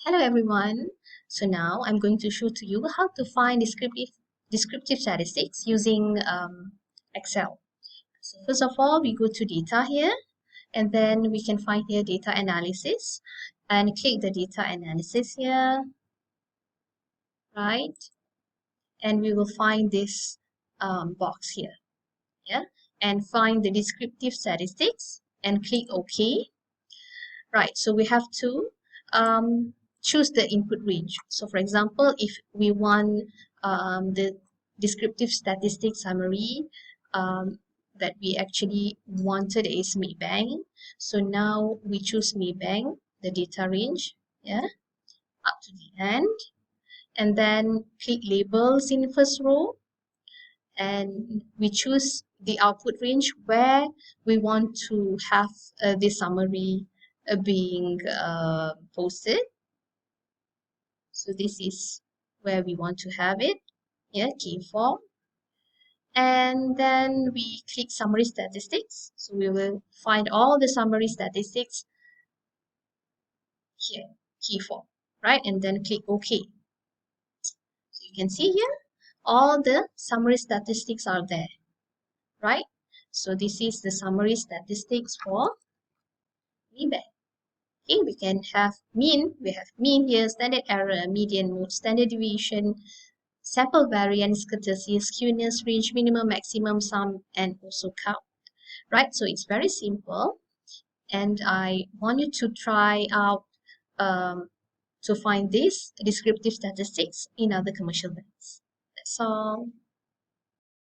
Hello everyone. So now I'm going to show to you how to find descriptive statistics using Excel. So first of all, we go to data here, and then we can find here data analysis, and click the data analysis here, right? And we will find this box here, yeah, and find the descriptive statistics and click OK. Right, so we have to choose the input range. So for example, if we want the descriptive statistics summary that we actually wanted is Maybank. So now we choose Maybank, the data range, yeah, up to the end. And then click labels in the first row. And we choose the output range where we want to have the summary being posted. So this is where we want to have it, yeah, key form. And then we click summary statistics. So we will find all the summary statistics here, key form, right? And then click OK. So you can see here, all the summary statistics are there, right? So this is the summary statistics for Maybank. Okay, we can have mean. We have mean here, standard error, median, mode, standard deviation, sample variance, courtesy, skewness, range, minimum, maximum, sum, and also count. Right, so it's very simple, and I want you to try out to find these descriptive statistics in other commercial banks. That's all.